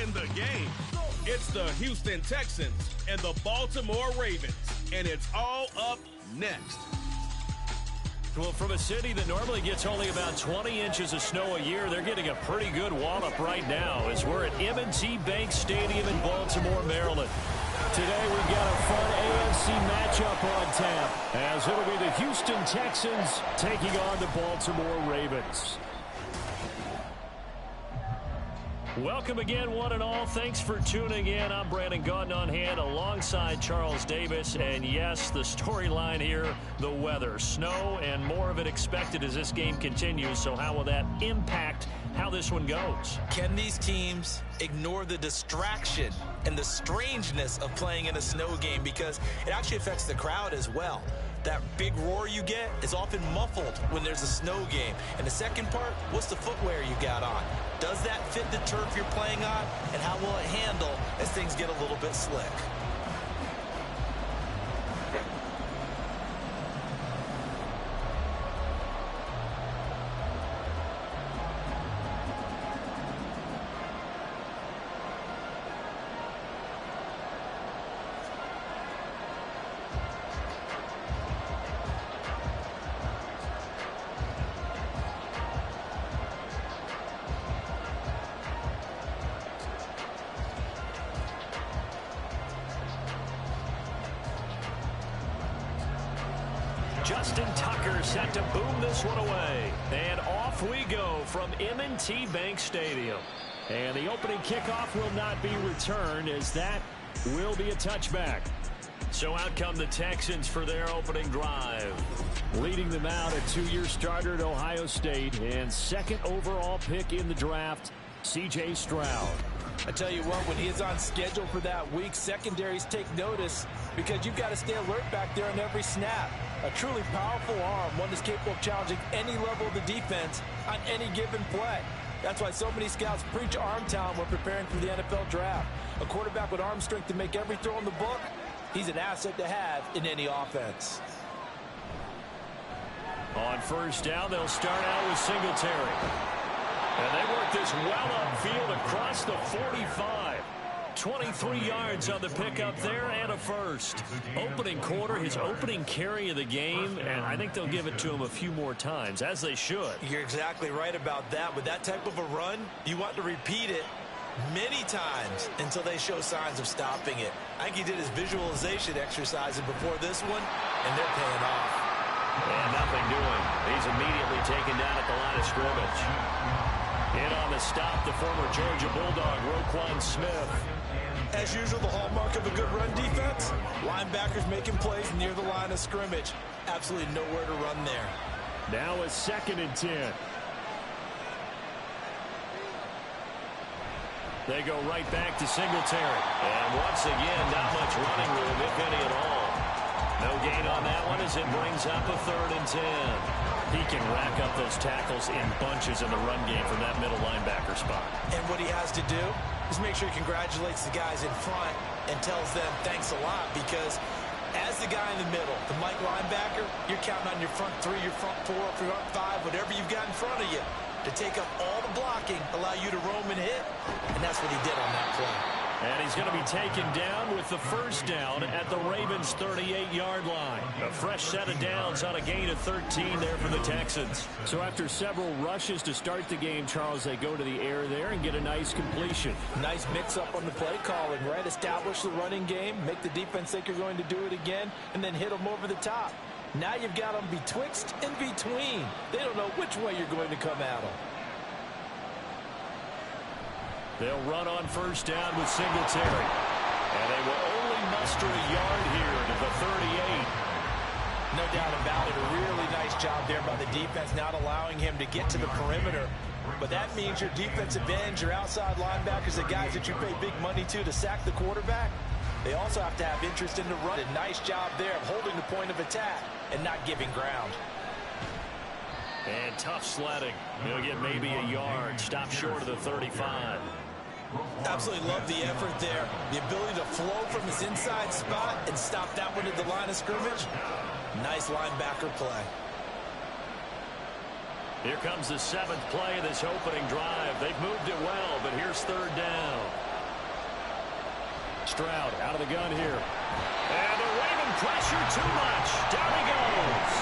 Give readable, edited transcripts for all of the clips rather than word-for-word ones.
in the game. It's the Houston Texans and the Baltimore Ravens, and it's all up next. Well, from a city that normally gets only about 20 inches of snow a year, they're getting a pretty good wallop right now as we're at M&T Bank Stadium in Baltimore, Maryland. Today we've got a fun AFC matchup on tap as it'll be the Houston Texans taking on the Baltimore Ravens. Welcome again, one and all. Thanks for tuning in. I'm Brandon Gaudin on hand alongside Charles Davis. And yes, the storyline here, the weather. Snow and more of it expected as this game continues. So how will that impact how this one goes? Can these teams ignore the distraction and the strangeness of playing in a snow game? Because it actually affects the crowd as well. That big roar you get is often muffled when there's a snow game. And the second part, what's the footwear you got on? Does that fit the turf you're playing on? And how will it handle as things get a little bit slick? Justin Tucker set to boom this one away. And off we go from M&T Bank Stadium. And the opening kickoff will not be returned as that will be a touchback. So out come the Texans for their opening drive. Leading them out, a two-year starter at Ohio State and second overall pick in the draft, CJ Stroud. I tell you what, when he is on schedule for that week, secondaries take notice because you've got to stay alert back there on every snap. A truly powerful arm, one that's capable of challenging any level of the defense on any given play. That's why so many scouts preach arm talent when preparing for the NFL draft. A quarterback with arm strength to make every throw in the book, he's an asset to have in any offense. On first down, they'll start out with Singletary. And they work this well upfield across the 45. 23 yards on the pickup there and a first. Opening quarter, his opening carry of the game, and I think they'll give it to him a few more times, as they should. You're exactly right about that. With that type of a run, you want to repeat it many times until they show signs of stopping it. I think he did his visualization exercises before this one, and they're paying off. And nothing doing. He's immediately taken down at the line of scrimmage. In on the stop, the former Georgia Bulldog, Roquan Smith. As usual, the hallmark of a good run defense, linebackers making plays near the line of scrimmage. Absolutely nowhere to run there. Now a 2nd and 10. They go right back to Singletary. And once again, not much running room, if any at all. No gain on that one as it brings up a 3rd and 10. He can rack up those tackles in bunches in the run game from that middle linebacker spot. And what he has to do is make sure he congratulates the guys in front and tells them thanks a lot, because as the guy in the middle, the Mike linebacker, you're counting on your front 3, your front 4, your front 5, whatever you've got in front of you to take up all the blocking, allow you to roam and hit, and that's what he did on that play. And he's going to be taken down with the first down at the Ravens' 38-yard line. A fresh set of downs on a gain of 13 there for the Texans. So after several rushes to start the game, Charles, they go to the air there and get a nice completion. Nice mix-up on the play calling, right? Establish the running game, make the defense think you're going to do it again, and then hit them over the top. Now you've got them betwixt and between. They don't know which way you're going to come at them. They'll run on first down with Singletary. And they will only muster a yard here to the 38. No doubt about it. A really nice job there by the defense, not allowing him to get to the perimeter. But that means your defensive ends, your outside linebackers, the guys that you pay big money to sack the quarterback, they also have to have interest in the run. A nice job there of holding the point of attack and not giving ground. And tough sledding. He'll get maybe a yard. Stop short of the 35. Absolutely love the effort there. The ability to flow from his inside spot and stop that one at the line of scrimmage. Nice linebacker play. Here comes the 7th play of this opening drive. They've moved it well, but here's 3rd down. Stroud out of the gun here. And the Raven pressure too much. Down he goes.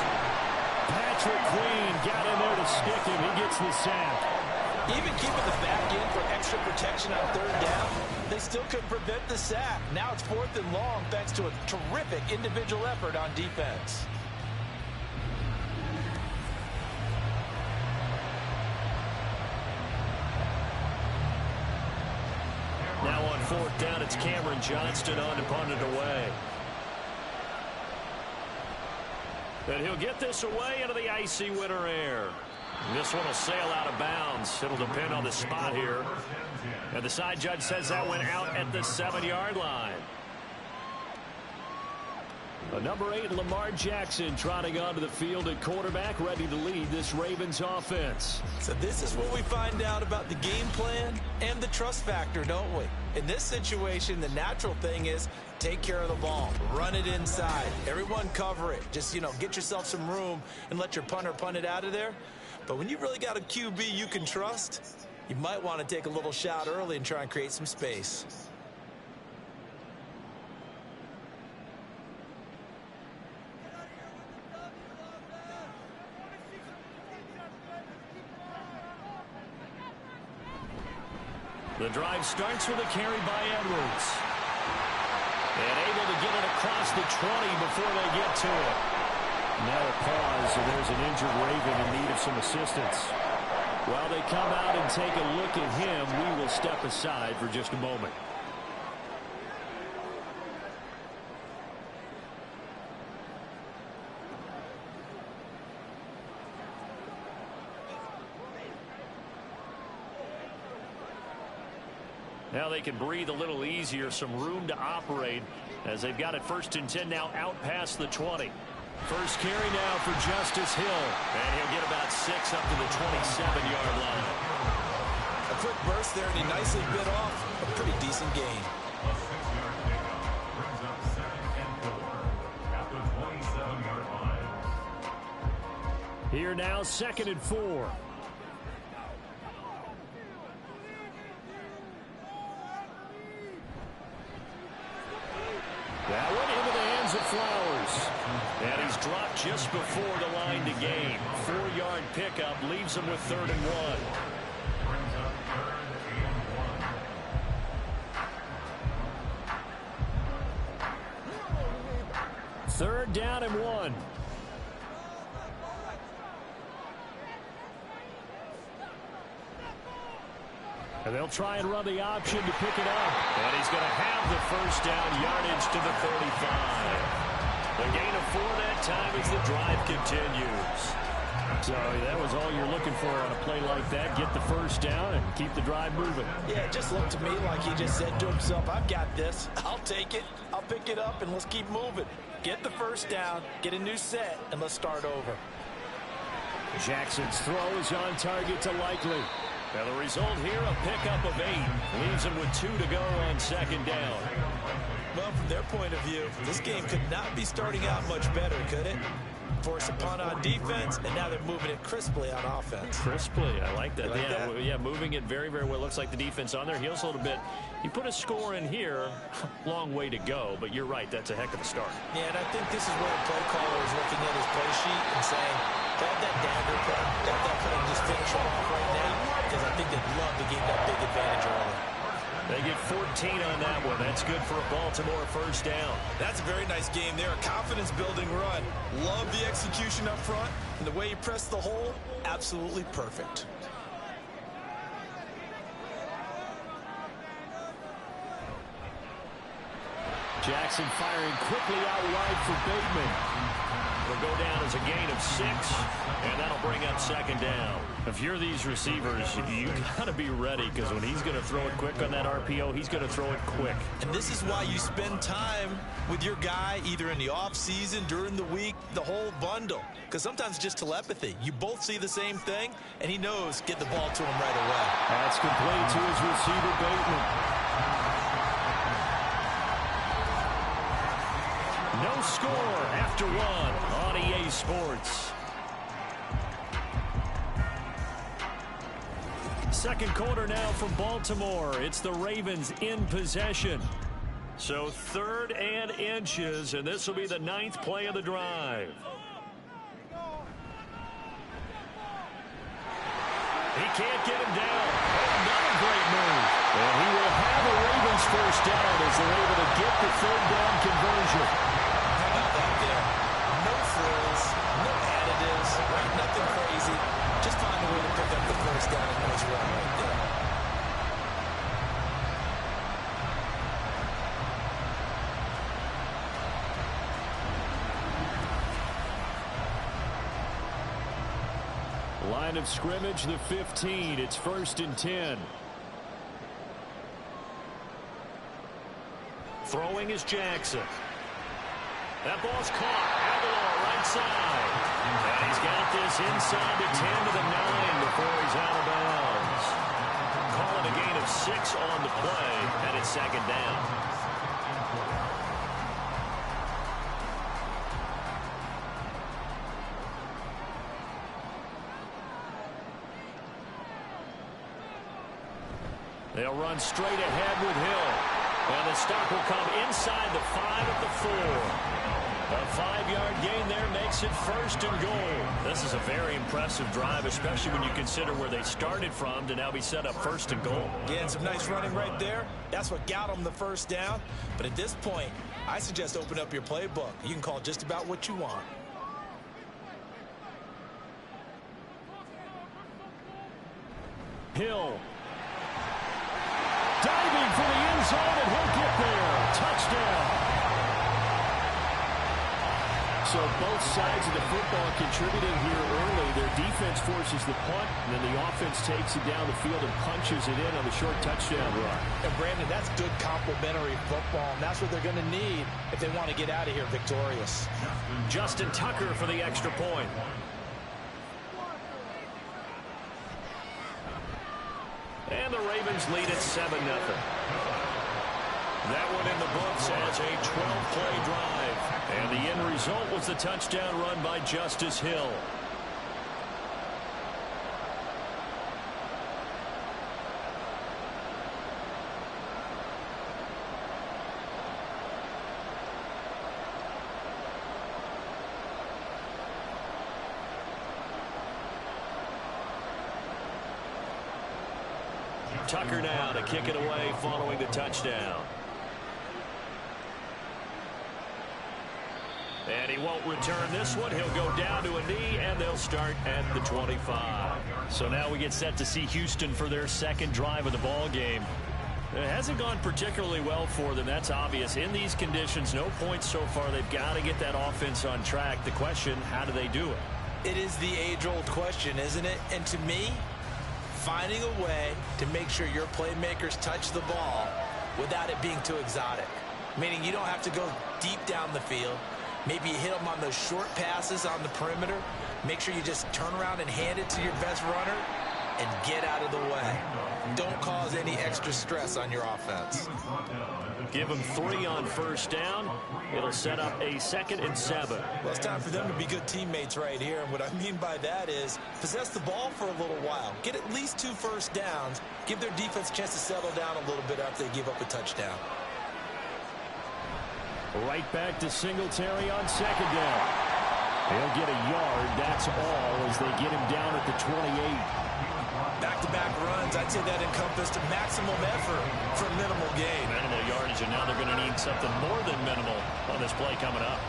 Patrick Queen got in there to stick him. He gets the sack. Even keeping the back in for extra protection on third down, they still couldn't prevent the sack. Now it's 4th and long thanks to a terrific individual effort on defense. Now on 4th down, it's Cameron Johnston on to punt it away. And he'll get this away into the icy winter air. This one will sail out of bounds. It'll depend on the spot here. And the side judge says that went out at the 7-yard line. Number 8, Lamar Jackson, trotting onto the field at quarterback, ready to lead this Ravens offense. So this is what we find out about the game plan and the trust factor, don't we? In this situation, the natural thing is take care of the ball, run it inside, everyone cover it. Just, get yourself some room and let your punter punt it out of there. But when you really got a QB you can trust, you might want to take a little shot early and try and create some space. The drive starts with a carry by Edwards. And able to get it across the 20 before they get to it. Now a pause, and there's an injured Raven in need of some assistance. While they come out and take a look at him, we will step aside for just a moment. Now they can breathe a little easier, some room to operate as they've got it 1st and 10 now out past the 20. First carry now for Justice Hill, and he'll get about 6 up to the 27-yard line. A quick burst there, and he nicely bit off a pretty decent gain. Here now, 2nd and 4. That one into the hands of Flowers. And he's dropped just before the line to gain. 4-yard pickup leaves him with 3rd and 1. Third down and 1. And they'll try and run the option to pick it up. And he's going to have the first down, yardage to the 35. The gain of 4 that time as the drive continues. So that was all you're looking for on a play like that. Get the first down and keep the drive moving. Yeah, it just looked to me like he just said to himself, I've got this. I'll take it. I'll pick it up, and let's keep moving. Get the first down, get a new set, and let's start over. Jackson's throw is on target to Likely. Now the result here, a pickup of 8. Leaves him with 2 to go on 2nd down. Well, from their point of view, this game could not be starting out much better, could it? Force a punt on defense, and now they're moving it crisply on offense. Crisply, I like that. Like that? Yeah, moving it very, very well. Looks like the defense on their heels a little bit. You put a score in here, long way to go, but you're right, that's a heck of a start. Yeah, and I think this is where the play caller is looking at his play sheet and saying, grab that dagger play, grab that play and just finish him off right now, because I think they'd love to gain that big advantage early. They get 14 on that one. That's good for a Baltimore first down. That's a very nice game there. A confidence-building run. Love the execution up front. And the way he pressed the hole, absolutely perfect. Jackson firing quickly out wide for Bateman. It'll go down as a gain of 6, and that'll bring up 2nd down. If you're these receivers, you got to be ready, because when he's going to throw it quick on that RPO, he's going to throw it quick. And this is why you spend time with your guy, either in the offseason, during the week, the whole bundle. Because sometimes it's just telepathy. You both see the same thing, and he knows get the ball to him right away. That's complete to his receiver, Bateman. No score after 1 on EA Sports. Second quarter now from Baltimore. It's the Ravens in possession. So 3rd and inches, and this will be the 9th play of the drive. He can't get him down. Another great move. And he will have a Ravens first down as they're able to get the 3rd down conversion. How about that there? No frills, no additives, right? Nothing crazy. Just find a way to pick up the first down and nice run right there. Line of scrimmage, the 15. It's 1st and 10. Throwing is Jackson. That ball's caught. Aguilar right side. And he's got this inside the 10 to the 9 before he's out of bounds. Calling a gain of 6 on the play, and it's 2nd down. They'll run straight ahead with Hill. And the stop will come inside the 5 at the 4. A 5-yard gain there makes it 1st and goal. This is a very impressive drive, especially when you consider where they started from to now be set up 1st and goal. Yeah, and some nice running right there. That's what got them the first down. But at this point, I suggest open up your playbook. You can call just about what you want. Hill. Diving for the end zone, and he'll get there. Touchdown. So both sides of the football contributing here early. Their defense forces the punt, and then the offense takes it down the field and punches it in on the short touchdown run. And Brandon, that's good complementary football, and that's what they're going to need if they want to get out of here victorious. Justin Tucker for the extra point. And the Ravens lead at 7-0. That one in the books as a 12-play drive. And the end result was the touchdown run by Justice Hill. Tucker now to kick it away following the touchdown. And he won't return this one. He'll go down to a knee, and they'll start at the 25. So now we get set to see Houston for their 2nd drive of the ball game. It hasn't gone particularly well for them. That's obvious. In these conditions, no points so far. They've got to get that offense on track. The question, how do they do it? It is the age-old question, isn't it? And to me, finding a way to make sure your playmakers touch the ball without it being too exotic. Meaning you don't have to go deep down the field. Maybe you hit them on those short passes on the perimeter. Make sure you just turn around and hand it to your best runner and get out of the way. Don't cause any extra stress on your offense. Give them 3 on first down. It'll set up a 2nd and 7. Well, it's time for them to be good teammates right here. And what I mean by that is possess the ball for a little while. Get at least 2 first downs. Give their defense a chance to settle down a little bit after they give up a touchdown. Right back to Singletary on 2nd down. He'll get a yard. That's all as they get him down at the 28. Back-to-back runs, I'd say that encompassed maximum effort for minimal gain. Minimal yardage, and now they're going to need something more than minimal on this play coming up.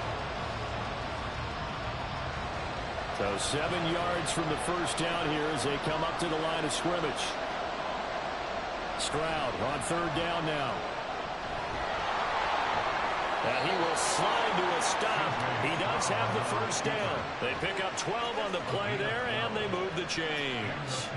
So 7 yards from the first down here as they come up to the line of scrimmage. Stroud on 3rd down now. And he will slide to a stop. He does have the first down. They pick up 12 on the play there, and they move the chains.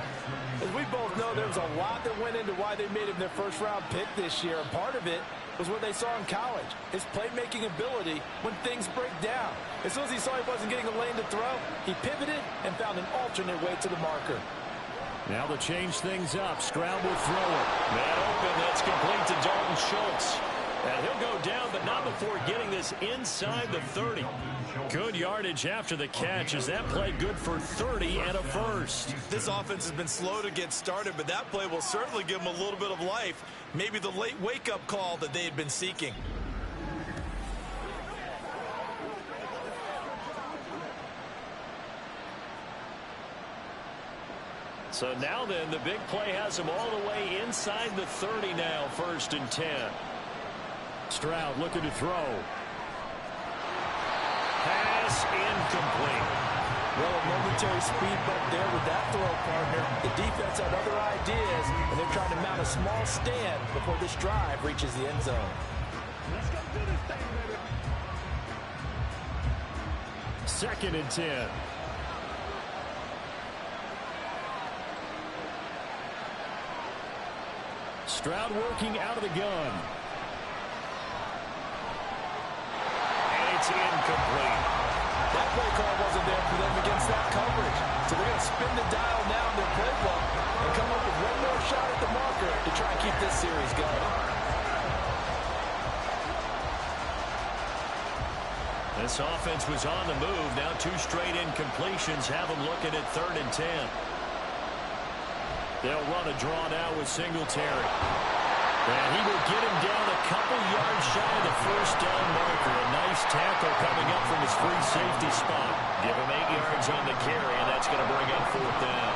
As we both know, there was a lot that went into why they made him their first-round pick this year. And part of it was what they saw in college, his playmaking ability when things break down. As soon as he saw he wasn't getting a lane to throw, he pivoted and found an alternate way to the marker. Now to change things up, Stroud will throw it. That open, that's complete to Dalton Schultz. And he'll go down, but not before getting this inside the 30. Good yardage after the catch as that play good for 30 and a first. This offense has been slow to get started, but that play will certainly give them a little bit of life. Maybe the late wake-up call that they had been seeking. So now then, the big play has him all the way inside the 30 now, 1st and 10. Stroud looking to throw. Pass incomplete. Well, a momentary speed bump there with that throw, partner. The defense had other ideas, and they're trying to mount a small stand before this drive reaches the end zone. Let's go do this thing, baby. 2nd and 10. Stroud working out of the gun. And it's incomplete. That play call wasn't there for them against that coverage. So they're going to spin the dial now in their playbook and come up with one more shot at the marker to try and keep this series going. This offense was on the move. Now 2 straight incompletions have them looking at 3rd and 10. They'll run a draw now with Singletary. And he will get him down a couple yards shy of the 1st down marker. A nice tackle coming up from his free safety spot. Give him 8 yards on the carry, and that's going to bring up 4th down.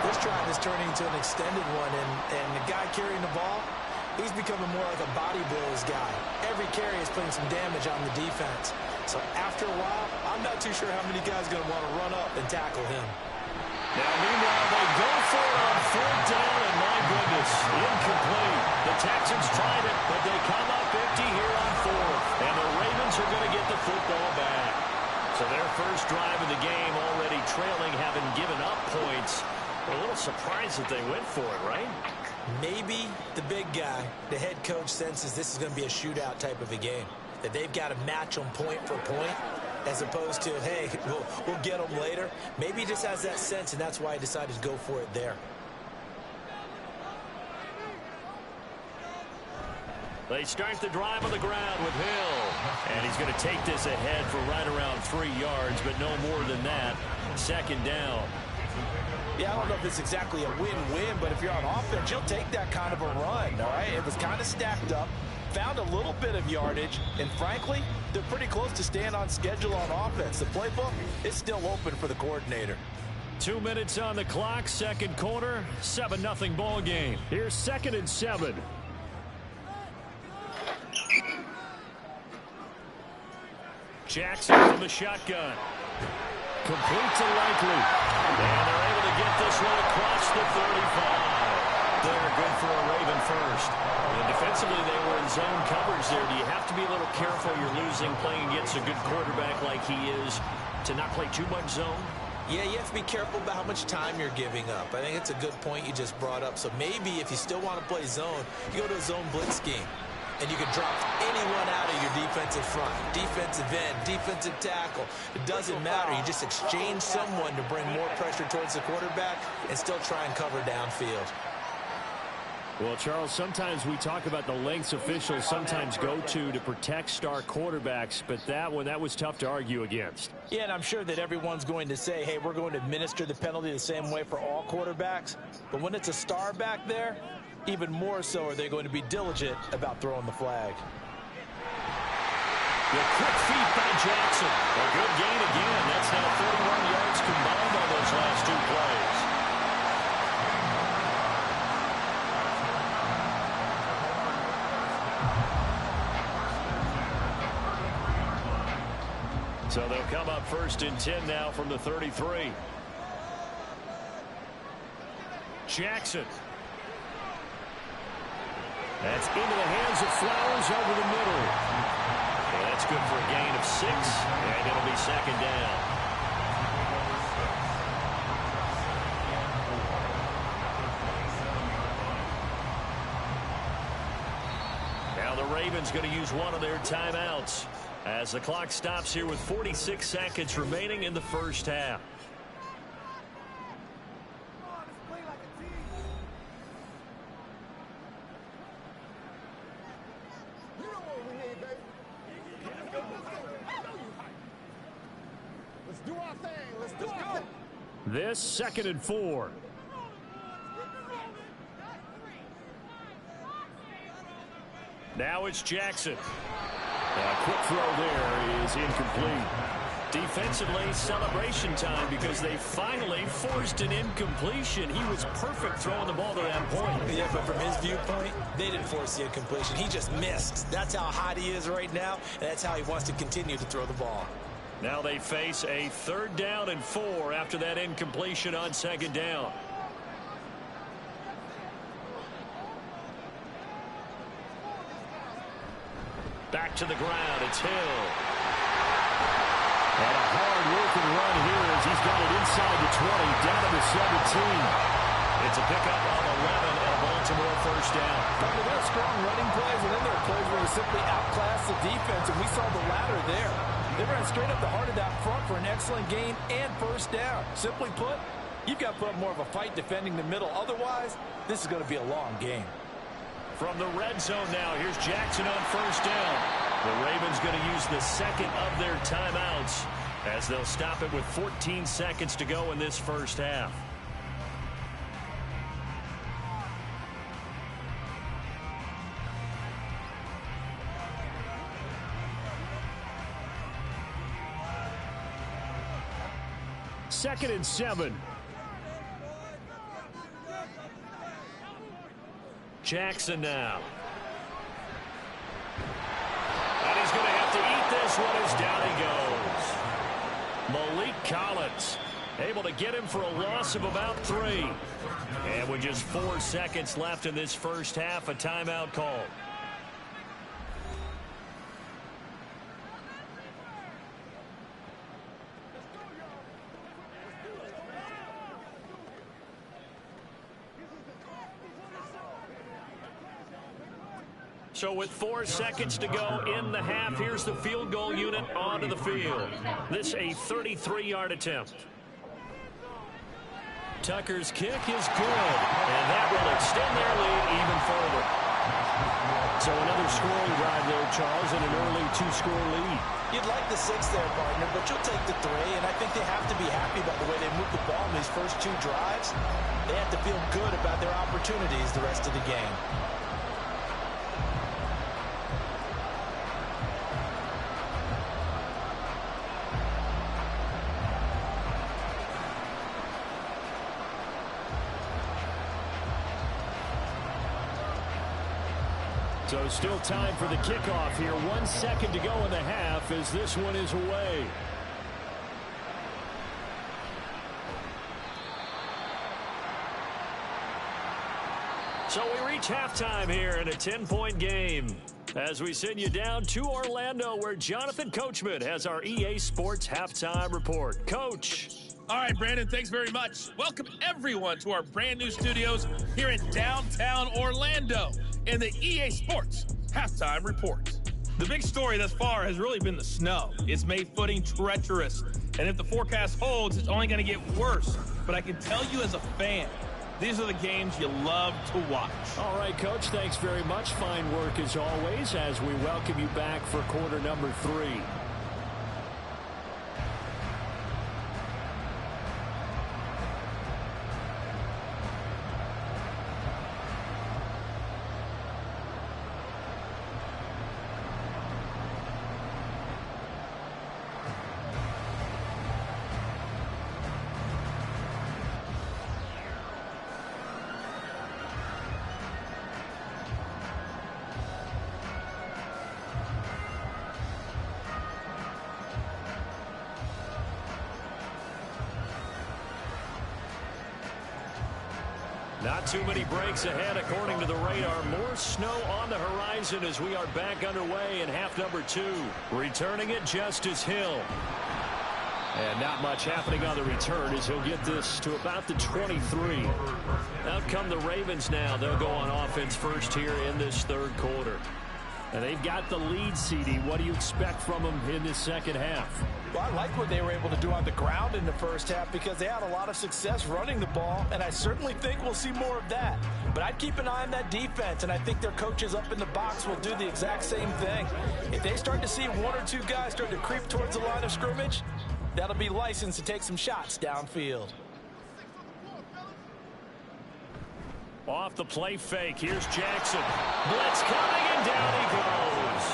This drive is turning into an extended one, and the guy carrying the ball, he's becoming more like a body blows guy. Every carry is putting some damage on the defense. So after a while, I'm not too sure how many guys are going to want to run up and tackle him. Now, meanwhile, they go for it on 4th down, and my goodness, incomplete. The Texans tried it, but they come up empty here on 4th. And the Ravens are going to get the football back. So their first drive of the game already trailing, having given up points. A little surprised that they went for it, right? Maybe the big guy, the head coach, senses this is going to be a shootout type of a game. That they've got to match them point for point, as opposed to, hey, we'll get them later. Maybe he just has that sense, and that's why he decided to go for it there. They start the drive on the ground with Hill. And he's going to take this ahead for right around 3 yards, but no more than that. 2nd down. Yeah, I don't know if it's exactly a win-win, but if you're on offense, you'll take that kind of a run, all right? It was kind of stacked up, found a little bit of yardage, and frankly, they're pretty close to staying on schedule on offense. The playbook is still open for the coordinator. 2 minutes on the clock, 2nd quarter, 7-0 ball game. Here's 2nd and 7. Jackson from the shotgun. Complete to Likely. And they're able to get this one across the 35. They're good for a Raven first. And defensively, they were in zone coverage there. Do you have to be a little careful? You're losing playing against a good quarterback like he is to not play too much zone? Yeah, you have to be careful about how much time you're giving up. I think it's a good point you just brought up. So maybe if you still want to play zone, you go to a zone blitz scheme. And you can drop anyone out of your defensive front. Defensive end, defensive tackle. It doesn't matter. You just exchange someone to bring more pressure towards the quarterback and still try and cover downfield. Well, Charles, sometimes we talk about the lengths officials sometimes go to protect star quarterbacks, but that one, that was tough to argue against. Yeah, and I'm sure that everyone's going to say, hey, we're going to administer the penalty the same way for all quarterbacks. But when it's a star back there, even more so are they going to be diligent about throwing the flag. The quick feet by Jackson. A good gain again. That's now 41 yards combined on those last 2 plays. So they'll come up 1st and 10 now from the 33. Jackson. That's into the hands of Flowers over the middle. And that's good for a gain of 6, and it'll be 2nd down. Now the Ravens going to use one of their timeouts as the clock stops here with 46 seconds remaining in the first half. Let's do our thing. Let's do our thing. This 2nd and 4. Now it's Jackson. A quick throw there is incomplete. Defensively, celebration time because they finally forced an incompletion. He was perfect throwing the ball to that point. Yeah, but from his viewpoint, they didn't force the incompletion. He just missed. That's how hot he is right now, and that's how he wants to continue to throw the ball. Now they face a 3rd down and 4 after that incompletion on 2nd down. Back to the ground. It's Hill. And a hard-working run here as he's got it inside the 20, down to the 17. It's a pickup of 11 and a Baltimore 1st down. There are strong running plays, and then there are plays where you simply outclass the defense, and we saw the latter there. They ran straight up the heart of that front for an excellent gain and 1st down. Simply put, you've got to put up more of a fight defending the middle. Otherwise, this is going to be a long game. From the red zone now, here's Jackson on 1st down. The Ravens going to use the 2nd of their timeouts as they'll stop it with 14 seconds to go in this 1st half. Second and 7. Jackson now. And he's going to have to eat this one as down he goes. Malik Collins able to get him for a loss of about 3. And with just 4 seconds left in this 1st half, a timeout call. So with 4 seconds to go in the half, here's the field goal unit onto the field. This a 33-yard attempt. Tucker's kick is good, and that will extend their lead even further. So another scoring drive there, Charles, and an early 2-score lead. You'd like the 6 there, partner, but you'll take the 3, and I think they have to be happy about the way they moved the ball in these first 2 drives. They have to feel good about their opportunities the rest of the game. So still time for the kickoff here. 1 second to go in the half as this one is away. So we reach halftime here in a 10-point game as we send you down to Orlando where Jonathan Coachman has our EA Sports Halftime Report. Coach. All right, Brandon, thanks very much. Welcome, everyone, to our brand-new studios here in downtown Orlando in the EA Sports Halftime Report. The big story thus far has really been the snow. It's made footing treacherous, and if the forecast holds, it's only going to get worse. But I can tell you as a fan, these are the games you love to watch. All right, Coach, thanks very much. Fine work as always as we welcome you back for quarter number 3. Not too many breaks ahead according to the radar. More snow on the horizon as we are back underway in half number 2. Returning it, Justice Hill. And not much happening on the return as he'll get this to about the 23. Out come the Ravens now. They'll go on offense first here in this 3rd quarter. And they've got the lead, CD. What do you expect from them in this second half? Well, I like what they were able to do on the ground in the first half because they had a lot of success running the ball, and I certainly think we'll see more of that. But I'd keep an eye on that defense, and I think their coaches up in the box will do the exact same thing. If they start to see one or two guys start to creep towards the line of scrimmage, that'll be licensed to take some shots downfield. Off the play fake, here's Jackson. Blitz coming, and down he goes.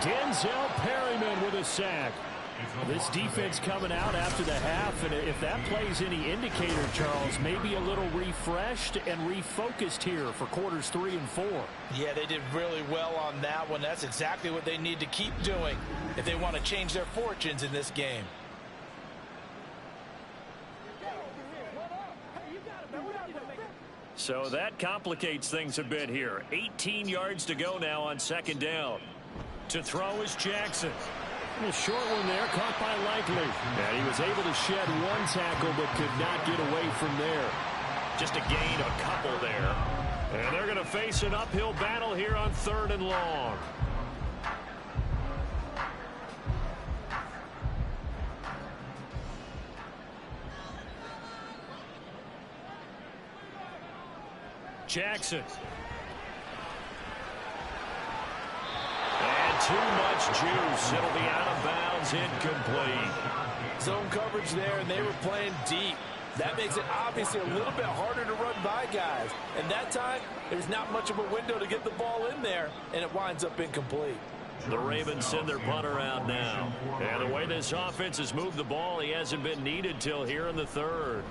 Denzel Perryman with a sack. This defense coming out after the half, and if that plays any indicator, Charles, maybe a little refreshed and refocused here for quarters 3 and 4. Yeah, they did really well on that one. That's exactly what they need to keep doing if they want to change their fortunes in this game. So that complicates things a bit here. 18 yards to go now on second down. To throw is Jackson. A short one there, caught by Likely. And he was able to shed one tackle, but could not get away from there. Just a gain of a couple there. And they're going to face an uphill battle here on 3rd and long. Jackson. And too much juice. It'll be out of bounds, incomplete. Zone coverage there, and they were playing deep. That makes it obviously a little bit harder to run by guys. And that time, there's not much of a window to get the ball in there, and it winds up incomplete. The Ravens send their punter out now. And the way this offense has moved the ball, he hasn't been needed till here in the 3rd.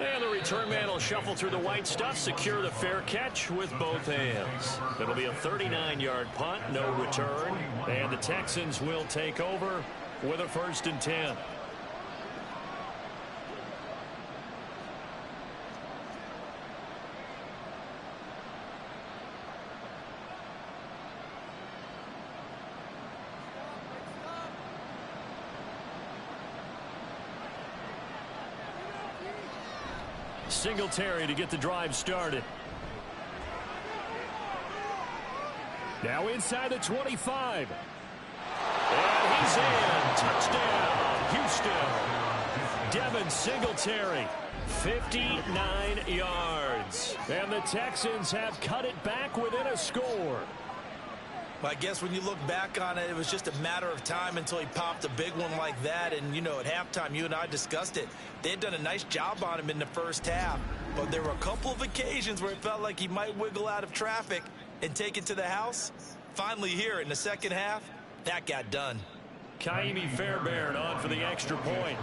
And the return man will shuffle through the white stuff, secure the fair catch with both hands. It'll be a 39-yard punt, no return. And the Texans will take over with a 1st and 10. Singletary to get the drive started. Now inside the 25. And he's in. Touchdown, Houston. Devin Singletary, 59 yards. And the Texans have cut it back within a score. Well, I guess when you look back on it, it was just a matter of time until he popped a big one like that. And, you know, at halftime, you and I discussed it. They had done a nice job on him in the first half. But there were a couple of occasions where it felt like he might wiggle out of traffic and take it to the house. Finally here in the second half, that got done. Kaimi Fairbairn on for the extra point.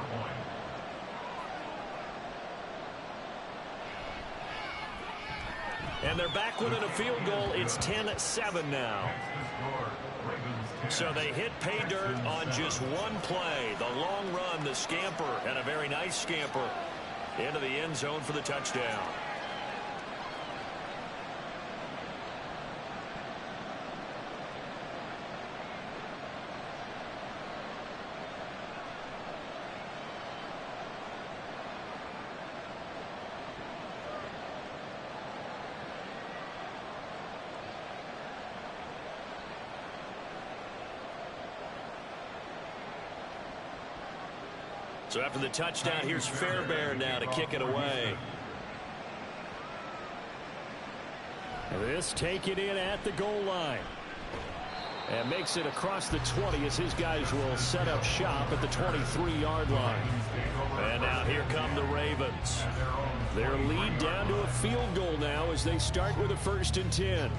And they're back within a field goal. It's 10-7 now. So they hit pay dirt on just one play. The long run, the scamper, and a very nice scamper into the end zone for the touchdown. So after the touchdown, here's Fairbairn now to kick it away. This taken in at the goal line. And makes it across the 20 as his guys will set up shop at the 23-yard line. And now here come the Ravens. Their lead down to a field goal now as they start with a 1st and 10.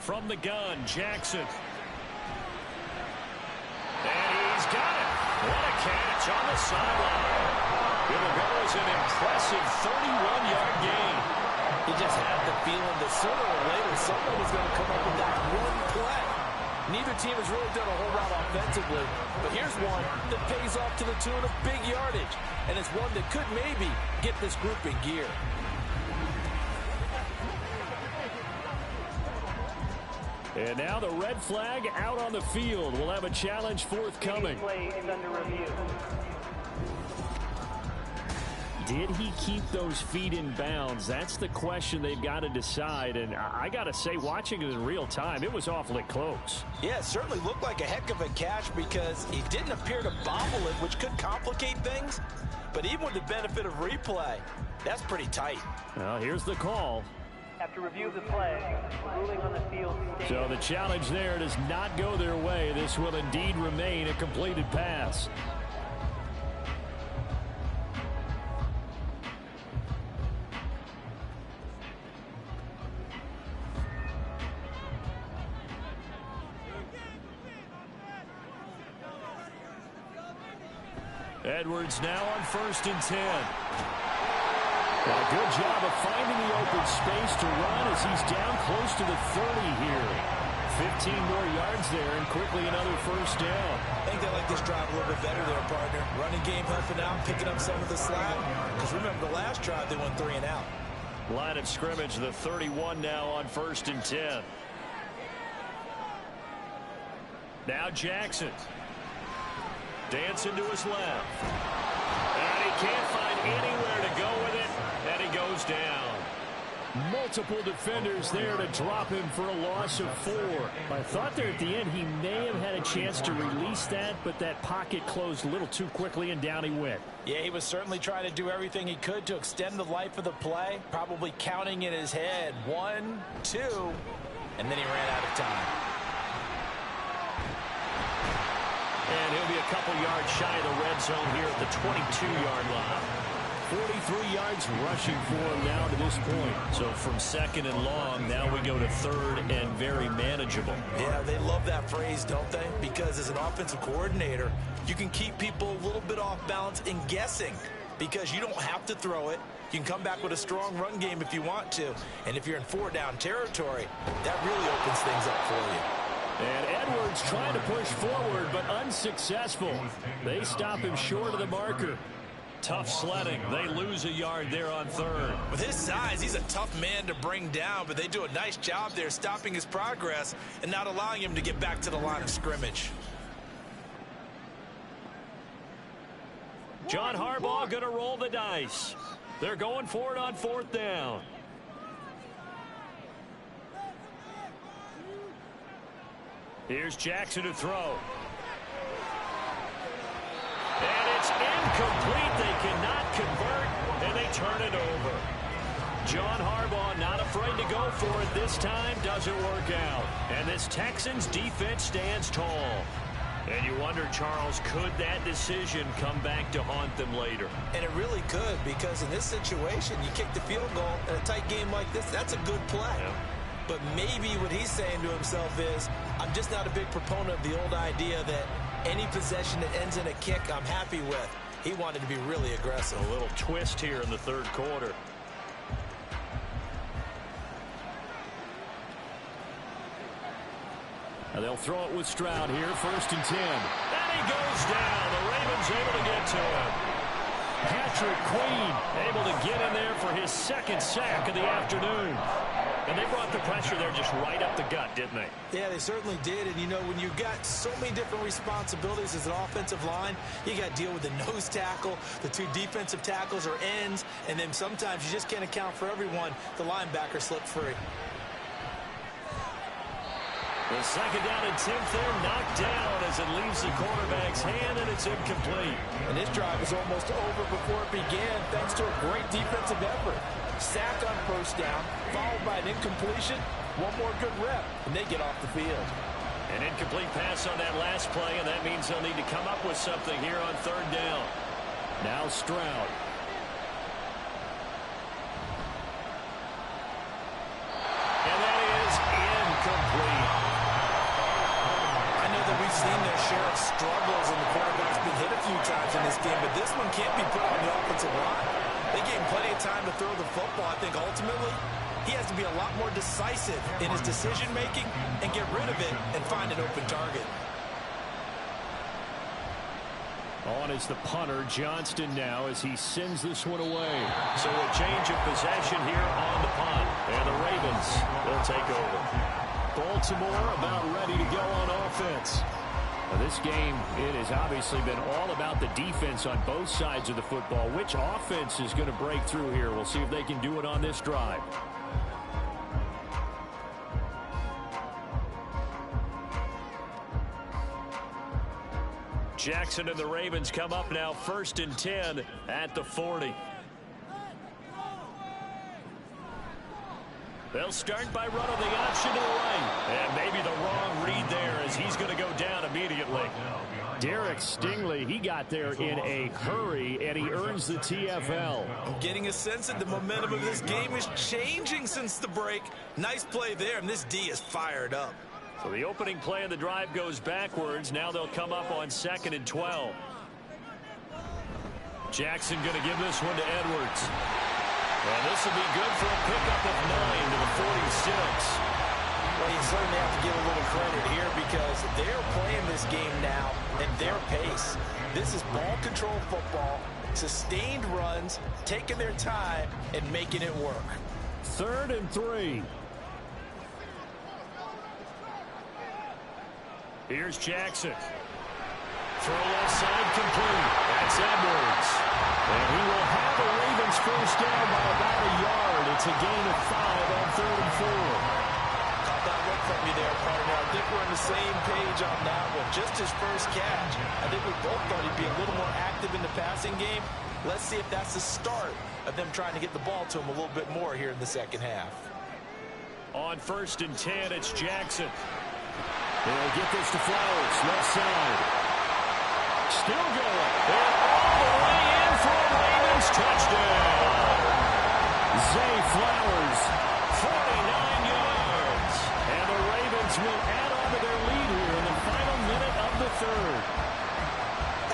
From the gun, Jackson. And he's got it. What a catch on the sideline. It will go as an impressive 31-yard gain. He just had the feeling that sooner or later someone was going to come up with that one play. Neither team has really done a whole lot offensively, but here's one that pays off to the tune of big yardage, and it's one that could maybe get this group in gear. And now the red flag out on the field. We'll have a challenge forthcoming. Play is under review. Did he keep those feet in bounds? That's the question they've got to decide. And I got to say, watching it in real time, it was awfully close. Yeah, it certainly looked like a heck of a catch because he didn't appear to bobble it, which could complicate things. But even with the benefit of replay, that's pretty tight. Well, here's the call. After review of the play, ruling on the field. So the challenge there does not go their way. This will indeed remain a completed pass. Edwards now on 1st and 10. Well, a good job of finding the open space to run as he's down close to the 30 here. 15 more yards there and quickly another first down. I think they like this drive a little bit better there, partner. Running game helping out, picking up some of the slack. Because remember, the last drive they went 3 and out. Line of scrimmage, the 31 now on 1st and 10. Now Jackson. Dancing to his left. And he can't find anywhere to go with it. And he goes down. Multiple defenders there to drop him for a loss of 4. I thought there at the end he may have had a chance to release that, but that pocket closed a little too quickly and down he went. Yeah, he was certainly trying to do everything he could to extend the life of the play, probably counting in his head 1, 2, and then he ran out of time. And he'll be a couple yards shy of the red zone here at the 22-yard line. 43 yards rushing for him now to this point. So from 2nd and long, now we go to 3rd and very manageable. Yeah, they love that phrase, don't they? Because as an offensive coordinator, you can keep people a little bit off balance in guessing because you don't have to throw it. You can come back with a strong run game if you want to. And if you're in 4-down territory, that really opens things up for you. And Edwards trying to push forward, but unsuccessful. They stop him short of the marker. Tough sledding. They lose a yard there on 3rd. With his size, he's a tough man to bring down, but they do a nice job there stopping his progress and not allowing him to get back to the line of scrimmage. John Harbaugh going to roll the dice. They're going for it on 4th down. Here's Jackson to throw. And it's incomplete. They cannot convert, and they turn it over. John Harbaugh not afraid to go for it this time. Doesn't work out. And this Texans defense stands tall. And you wonder, Charles, could that decision come back to haunt them later? And it really could, because in this situation, you kick the field goal in a tight game like this, that's a good play. Yeah. But maybe what he's saying to himself is, I'm just not a big proponent of the old idea that any possession that ends in a kick I'm happy with. He wanted to be really aggressive. A little twist here in the 3rd quarter. And they'll throw it with Stroud here, 1st and 10. And he goes down. The Ravens able to get to him. Patrick Queen able to get in there for his 2nd sack of the afternoon. And they brought the pressure there just right up the gut, didn't they? Yeah, they certainly did. And, you know, when you've got so many different responsibilities as an offensive line, you got to deal with the nose tackle, the 2 defensive tackles or ends, and then sometimes you just can't account for everyone. The linebacker slipped free. The 2nd down and 10th there, knocked down as it leaves the quarterback's hand, and it's incomplete. And this drive was almost over before it began, thanks to a great defensive effort. Sack on 1st down, followed by an incompletion. One more good rep, and they get off the field. An incomplete pass on that last play, and that means they'll need to come up with something here on 3rd down. Now Stroud. And that is incomplete. I know that we've seen their share of struggles, and the quarterback's been hit a few times in this game, but this one can't be put on the offensive line. They gave him plenty of time to throw the football. I think ultimately he has to be a lot more decisive in his decision-making and get rid of it and find an open target. On is the punter, Johnston, now as he sends this one away. So a change of possession here on the punt. And the Ravens will take over. Baltimore about ready to go on offense. Now this game, it has obviously been all about the defense on both sides of the football. Which offense is going to break through here? We'll see if they can do it on this drive. Jackson and the Ravens come up now 1st and 10 at the 40. They'll start by running the option to the right. And maybe the wrong read there as he's going to go down immediately. Derek Stingley, he got there in a hurry, and he earns the TFL. I'm getting a sense that the momentum of this game is changing since the break. Nice play there, and this D is fired up. So the opening play of the drive goes backwards. Now they'll come up on 2nd and 12. Jackson going to give this one to Edwards. And this will be good for a pickup of 9 to the 46. Well, you certainly have to give a little credit here because they're playing this game now at their pace. This is ball control football, sustained runs, taking their time, and making it work. 3rd and 3. Here's Jackson. Throw left side complete. That's Edwards. And he will have the Ravens first down by about a yard. It's a gain of 5 on 3rd and 4. Caught that look from you there, partner. I think we're on the same page on that one. Just his first catch. I think we both thought he'd be a little more active in the passing game. Let's see if that's the start of them trying to get the ball to him a little bit more here in the second half. On 1st and 10, it's Jackson. They'll get this to Flowers, left side. Still going. And all the way in for a Ravens touchdown. Zay Flowers, 49 yards. And the Ravens will add on to their lead here in the final minute of the 3rd.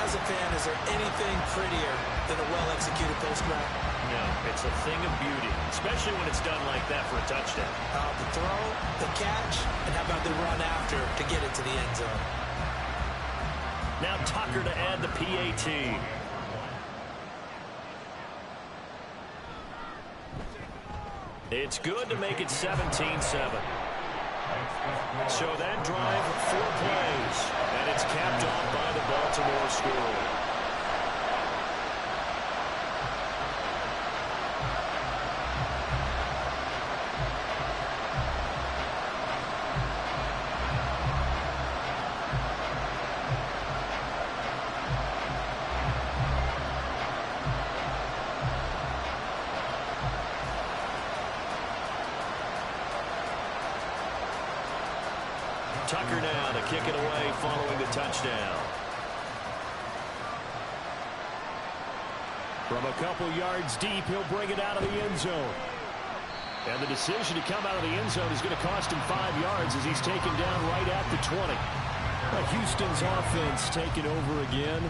As a fan, is there anything prettier than a well-executed post route? No, it's a thing of beauty, especially when it's done like that for a touchdown. The throw, the catch, and how about the run after to get it to the end zone? Now Tucker to add the PAT. It's good to make it 17-7. So that drive, 4 plays, and it's capped off by the Baltimore score. Tucker now to kick it away following the touchdown. From a couple yards deep, he'll bring it out of the end zone. And the decision to come out of the end zone is going to cost him 5 yards as he's taken down right at the 20. Houston's offense taking over again.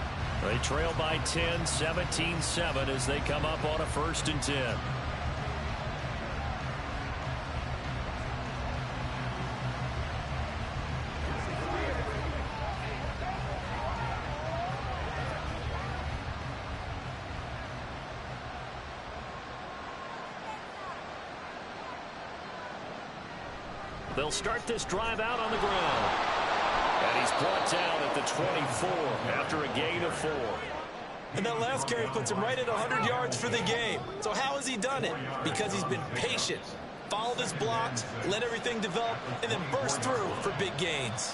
They trail by 10, 17-7 as they come up on a 1st and 10. They'll start this drive out on the ground. And he's brought down at the 24 after a gain of 4. And that last carry puts him right at 100 yards for the game. So how has he done it? Because he's been patient, followed his blocks, let everything develop, and then burst through for big gains.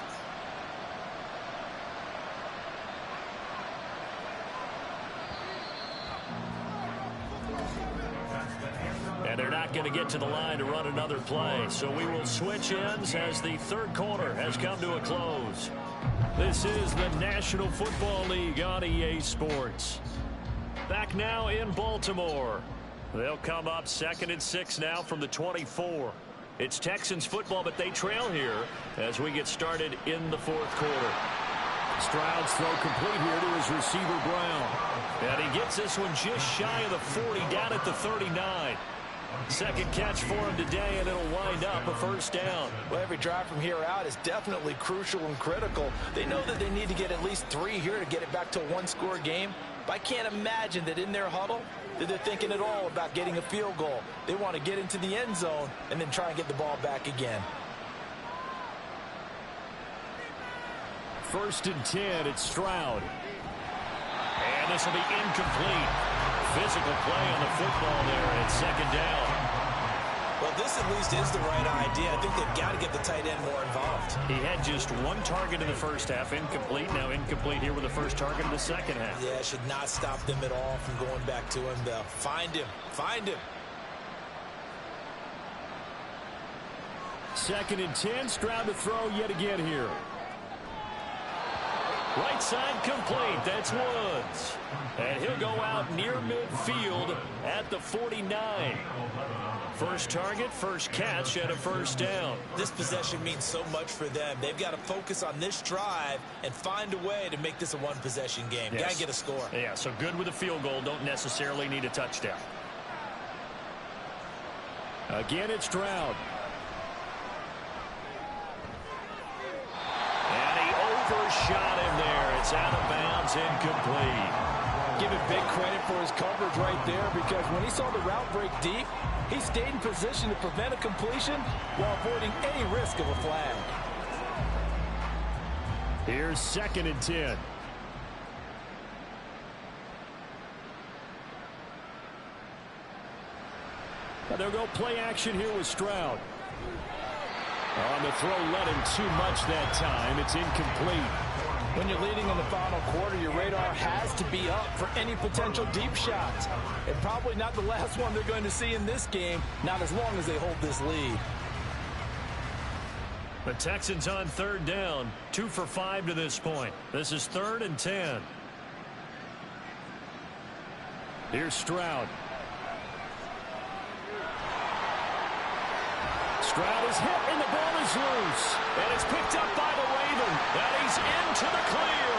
And they're not going to get to the line to run another play. So we will switch ends as the 3rd quarter has come to a close. This is the National Football League on EA Sports. Back now in Baltimore. They'll come up 2nd and 6 now from the 24. It's Texans football, but they trail here as we get started in the 4th quarter. Stroud's throw complete here to his receiver, Brown. And he gets this one just shy of the 40, down at the 39. Second catch for him today, and it'll wind up a first down. Well, every drive from here out is definitely crucial and critical. They know that they need to get at least 3 here to get it back to a one-score game. But I can't imagine that in their huddle that they're thinking at all about getting a field goal. They want to get into the end zone and then try and get the ball back again. First and 10, it's Stroud. And this will be incomplete. Physical play on the football there, and it's second down. Well, this at least is the right idea. I think they've got to get the tight end more involved. He had just 1 target in the first half, incomplete. Now incomplete here with the first target in the second half. Yeah, should not stop them at all from going back to him. They'll find him. Find him. Second and 10, Stroud to throw yet again here. Right side complete. That's Woods. And he'll go out near midfield at the 49. First target, first catch, and a first down. This possession means so much for them. They've got to focus on this drive and find a way to make this a one-possession game. Yes. Got to get a score. Yeah, so good with a field goal. Don't necessarily need a touchdown. Again, it's Stroud. Overshot him there. It's out of bounds, incomplete. Give him big credit for his coverage right there, because when he saw the route break deep, he stayed in position to prevent a completion while avoiding any risk of a flag. Here's second and 10. Now they'll go play action here with Stroud. On the throw, let him too much that time. It's incomplete. When you're leading in the final quarter, your radar has to be up for any potential deep shots. And probably not the last one they're going to see in this game, not as long as they hold this lead. The Texans on third down, 2 for 5 to this point. This is 3rd and 10. Here's Stroud. Stroud is hit, and the ball is loose. And it's picked up by the Raven. And he's into the clear.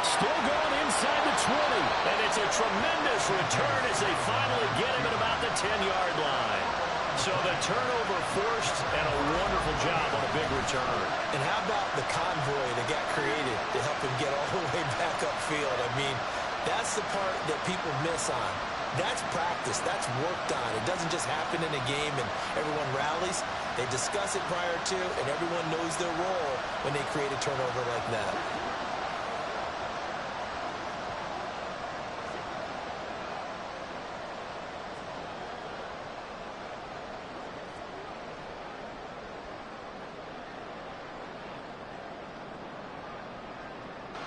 Still going inside the 20. And it's a tremendous return as they finally get him at about the 10-yard line. So the turnover forced, and a wonderful job on a big return. And how about the convoy that got created to help him get all the way back upfield? I mean, that's the part that people miss on. That's practice. That's worked on. It doesn't just happen in a game and everyone rallies. They discuss it prior to, and everyone knows their role when they create a turnover like that.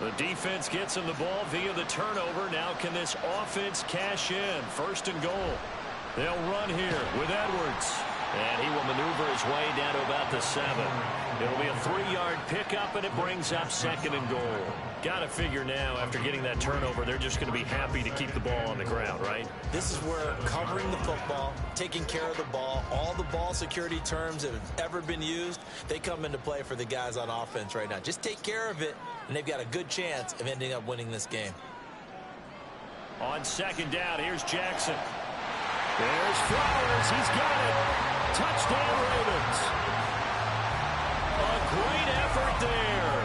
The defense gets him the ball via the turnover. Now can this offense cash in? 1st and goal. They'll run here with Edwards. And he will maneuver his way down to about the 7. It'll be a 3-yard pickup, and it brings up 2nd and goal. Got to figure now, after getting that turnover, they're just going to be happy to keep the ball on the ground, right? This is where covering the football, taking care of the ball, all the ball security terms that have ever been used, they come into play for the guys on offense right now. Just take care of it, and they've got a good chance of ending up winning this game. On 2nd down, here's Jackson. There's Flowers. He's got it. Touchdown, Ravens. A great effort there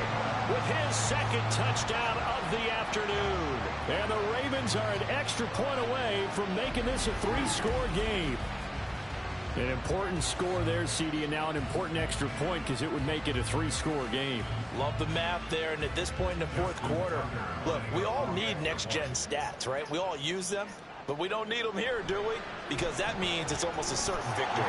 with his 2nd touchdown of the afternoon. And the Ravens are an extra point away from making this a 3-score game. An important score there, CD, and now an important extra point because it would make it a 3-score game. Love the math there, and at this point in the 4th quarter, look, we all need next-gen stats, right? We all use them, but we don't need them here, do we? Because that means it's almost a certain victory.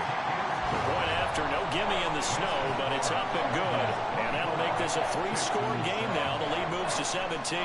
The point after, no gimme in the snow, but it's up and good. And that'll make this a 3-score game now. The lead moves to 17.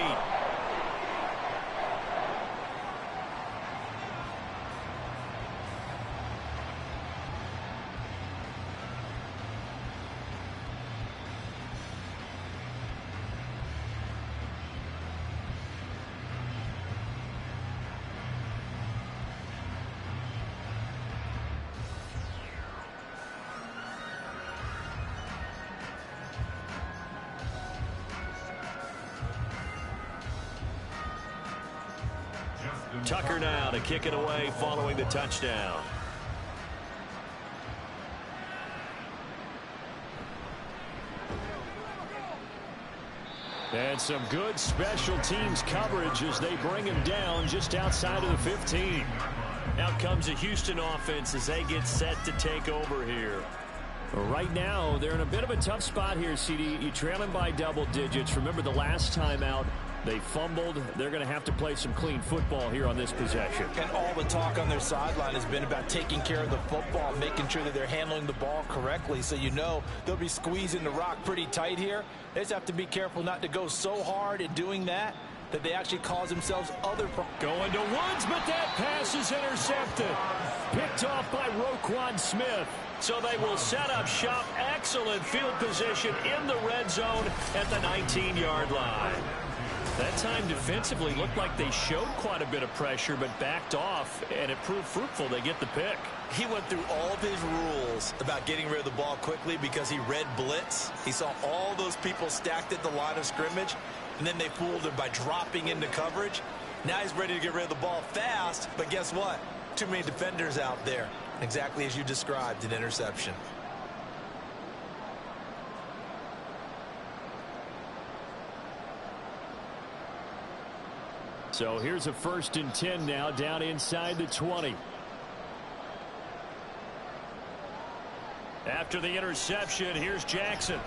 Tucker now to kick it away following the touchdown. And some good special teams coverage as they bring him down just outside of the 15. Out comes the Houston offense as they get set to take over here. Right now, they're in a bit of a tough spot here, CD. You trail them by double digits. Remember the last time out, they fumbled. They're going to have to play some clean football here on this possession. And all the talk on their sideline has been about taking care of the football, making sure that they're handling the ball correctly. So you know they'll be squeezing the rock pretty tight here. They just have to be careful not to go so hard in doing that they actually cause themselves other problems. Going to Woods, but that pass is intercepted. Picked off by Roquan Smith. So they will set up shop. Excellent field position in the red zone at the 19-yard line. That time defensively looked like they showed quite a bit of pressure but backed off, and it proved fruitful. They get the pick. He went through all of his rules about getting rid of the ball quickly because he read blitz. He saw all those people stacked at the line of scrimmage, and then they fooled him by dropping into coverage. Now he's ready to get rid of the ball fast, but guess what? Too many defenders out there. Exactly as you described, an interception. So here's a 1st and 10 now down inside the 20. After the interception, here's Jackson.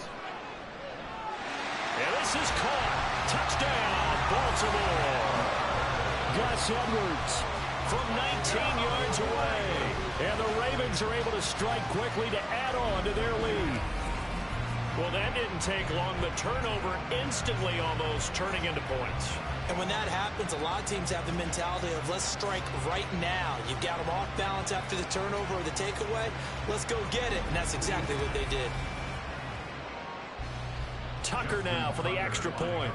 And this is caught. Touchdown, Baltimore. Gus Edwards from 19 yards away. And the Ravens are able to strike quickly to add on to their lead. Well, that didn't take long. The turnover instantly almost turning into points. And when that happens, a lot of teams have the mentality of let's strike right now. You've got them off balance after the turnover or the takeaway. Let's go get it. And that's exactly what they did. Tucker now for the extra point.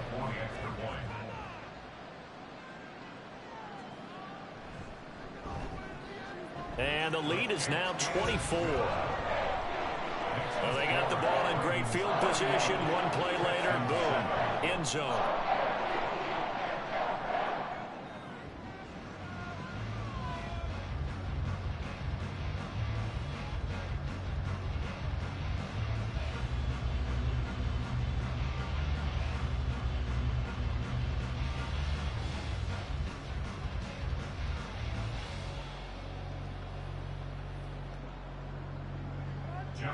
And the lead is now 24. Well, they got the ball in great field position. One play later, boom, end zone.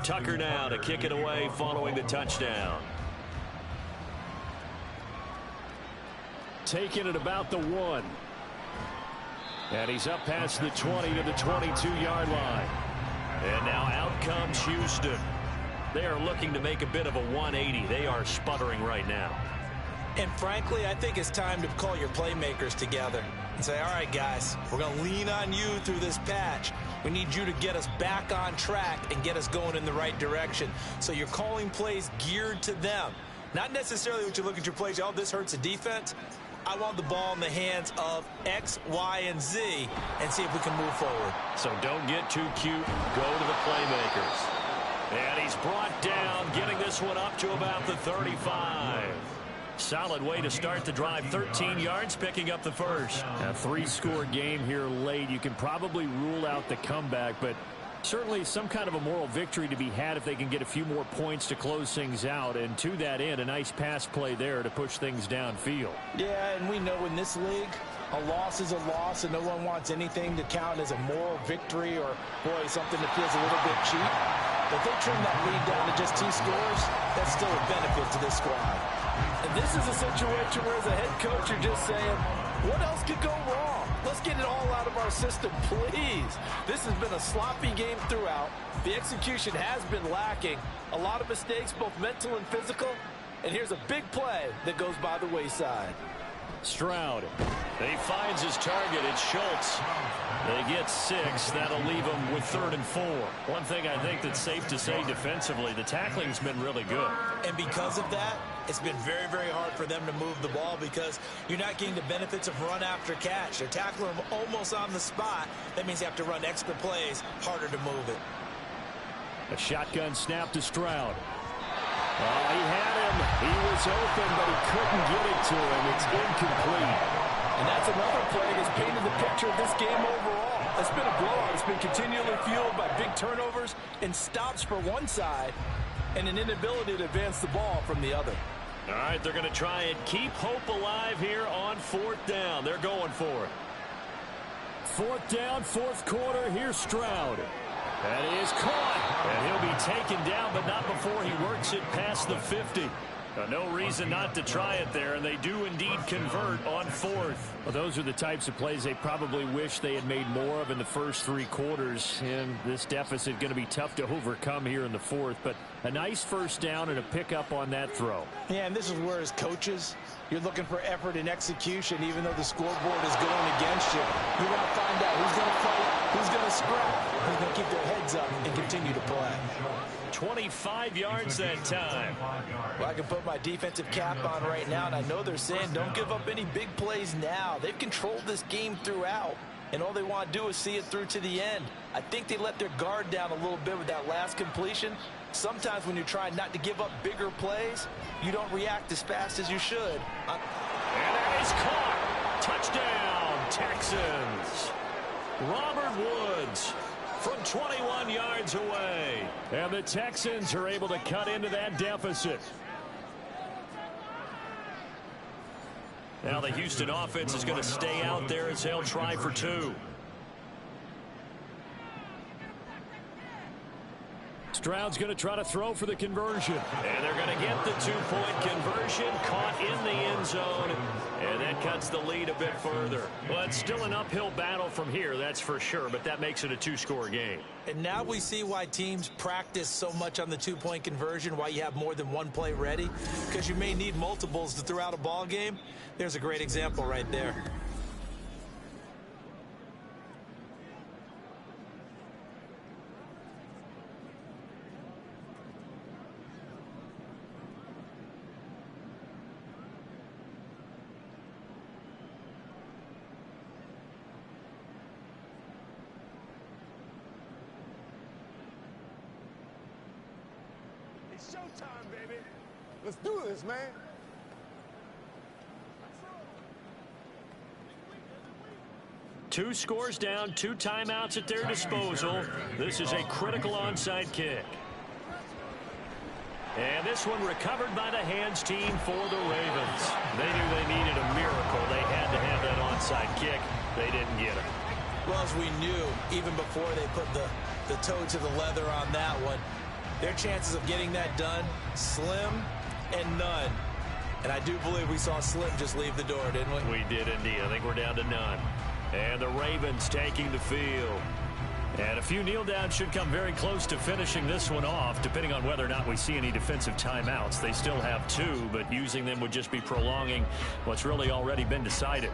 Tucker now to kick it away following the touchdown. Taking it about the 1. And he's up past the 20 to the 22-yard line. And now out comes Houston. They are looking to make a bit of a 180. They are sputtering right now. And frankly, I think it's time to call your playmakers together and say, all right, guys, we're going to lean on you through this patch. We need you to get us back on track and get us going in the right direction. So you're calling plays geared to them. Not necessarily what you look at your plays, oh, this hurts the defense. I want the ball in the hands of X, Y, and Z and see if we can move forward. So don't get too cute. Go to the playmakers. And he's brought down, getting this one up to about the 35. Solid way to start the drive. 13 yards, picking up the first. A 3-score game here late. You can probably rule out the comeback, but certainly some kind of a moral victory to be had if they can get a few more points to close things out. And to that end, a nice pass play there to push things downfield. Yeah, and we know in this league, a loss is a loss, and no one wants anything to count as a moral victory or, boy, something that feels a little bit cheap. But if they trim that lead down to just 2 scores, that's still a benefit to this squad. And this is a situation where as a head coach you're just saying, what else could go wrong? Let's get it all out of our system, please. This has been a sloppy game throughout. The execution has been lacking. A lot of mistakes, both mental and physical. And here's a big play that goes by the wayside. Stroud. He finds his target. It's Schultz. They get 6. That'll leave them with 3rd and 4. One thing I think that's safe to say defensively, the tackling's been really good. And because of that, it's been very, very hard for them to move the ball because you're not getting the benefits of run after catch. They're tackling them almost on the spot. That means you have to run extra plays, harder to move it. A shotgun snap to Stroud. He had him. He was open, but he couldn't get it to him. It's incomplete. And that's another play that's painted the picture of this game overall. It's been a blowout. It's been continually fueled by big turnovers and stops for one side and an inability to advance the ball from the other. All right, they're going to try and keep hope alive here on 4th down. They're going for it. 4th down, 4th quarter. Here's Stroud. That is caught. And he'll be taken down, but not before he works it past the 50. No reason not to try it there, and they do indeed convert on 4th. Well, those are the types of plays they probably wish they had made more of in the first 3 quarters, and this deficit going to be tough to overcome here in the 4th, but a nice first down and a pickup on that throw. Yeah, and this is where, as coaches, you're looking for effort and execution. Even though the scoreboard is going against you, you want to find out who's going to fight, who's going to scrap, who's going to keep their heads up and continue to play. 25 yards that time. Well, I can put my defensive cap on right now, and I know they're saying don't give up any big plays now. They've controlled this game throughout, and all they want to do is see it through to the end. I think they let their guard down a little bit with that last completion. Sometimes when you're trying not to give up bigger plays, you don't react as fast as you should. And that is caught. Touchdown, Texans. Robert Woods from 21 yards away. And the Texans are able to cut into that deficit. Now the Houston offense is going to stay out there as they'll try for 2. Stroud's going to try to throw for the conversion. And they're going to get the 2-point conversion, caught in the end zone. And that cuts the lead a bit further. Well, it's still an uphill battle from here, that's for sure, but that makes it a 2-score game. And now we see why teams practice so much on the 2-point conversion, why you have more than one play ready, because you may need multiples to throw out a ball game. There's a great example right there. Showtime, baby. Let's do this, man. 2 scores down, 2 timeouts at their disposal. This is a critical onside kick. And this one recovered by the hands team for the Ravens. They knew they needed a miracle. They had to have that onside kick. They didn't get it. Well, as we knew, even before they put the toe to the leather on that one, their chances of getting that done, slim and none. And I do believe we saw Slim just leave the door, didn't we? We did indeed. I think we're down to none. And the Ravens taking the field. And a few kneel downs should come very close to finishing this one off, depending on whether or not we see any defensive timeouts. They still have 2, but using them would just be prolonging what's really already been decided.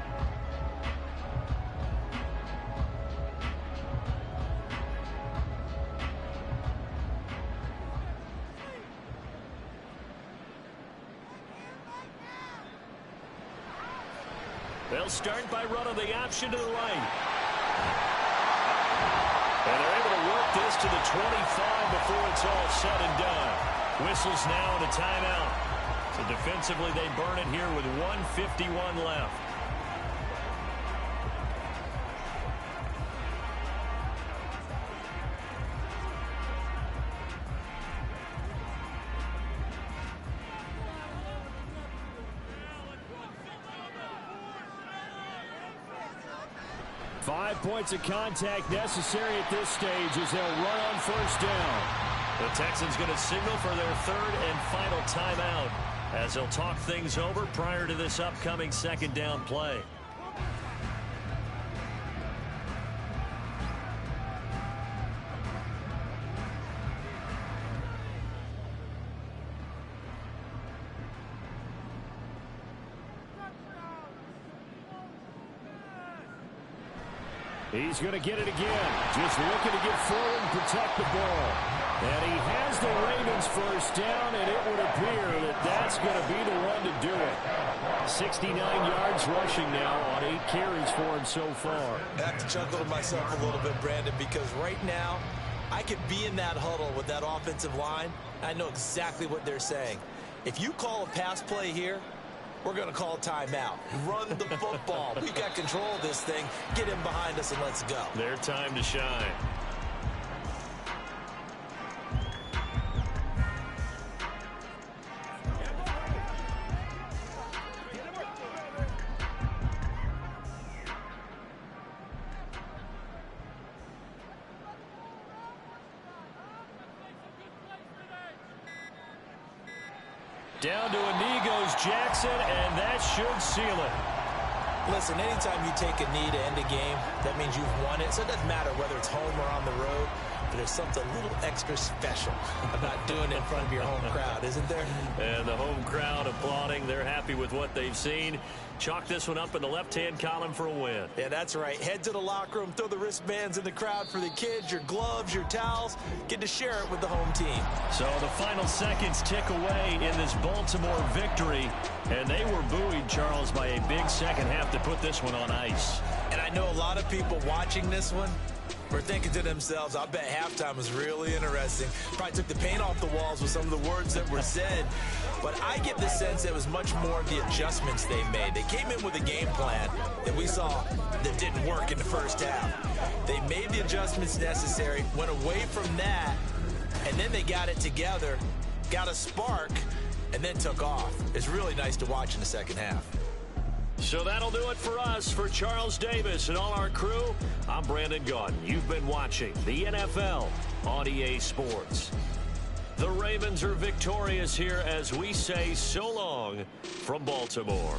They'll start by running the option to the right. And they're able to work this to the 25 before it's all said and done. Whistles now and a timeout. So defensively, they burn it here with 1:51 left. Five points of contact necessary at this stage as they'll run on first down. The Texans going to signal for their 3rd and final timeout as they'll talk things over prior to this upcoming 2nd down play. He's going to get it again. Just looking to get forward and protect the ball. And he has the Ravens first down, and it would appear that that's going to be the one to do it. 69 yards rushing now on 8 carries for him so far. I have to chuckle to myself a little bit, Brandon, because right now I could be in that huddle with that offensive line. I know exactly what they're saying. If you call a pass play here, we're going to call timeout. Run the football. We got control of this thing. Get him behind us and let's go. Their time to shine. Down to a knee goes Jackson, and that should seal it. Listen, anytime you take a knee to end a game, that means you've won it. So it doesn't matter whether it's home or on the road, but there's something a little extra special about doing it in front of your home crowd, isn't there? And the home crowd applauding. They're happy with what they've seen. Chalk this one up in the left-hand column for a win. Yeah, that's right. Head to the locker room, throw the wristbands in the crowd for the kids, your gloves, your towels. Get to share it with the home team. So the final seconds tick away in this Baltimore victory. And they were buoyed, Charles, by a big second half to put this one on ice. And I know a lot of people watching this one were thinking to themselves, I bet halftime was really interesting. Probably took the paint off the walls with some of the words that were said. But I get the sense it was much more the adjustments they made. They came in with a game plan that we saw that didn't work in the first half. They made the adjustments necessary, went away from that, and then they got it together, got a spark, and then took off. It's really nice to watch in the second half. So that'll do it for us. For Charles Davis and all our crew, I'm Brandon Gaudin. You've been watching the NFL on EA Sports. The Ravens are victorious here as we say so long from Baltimore.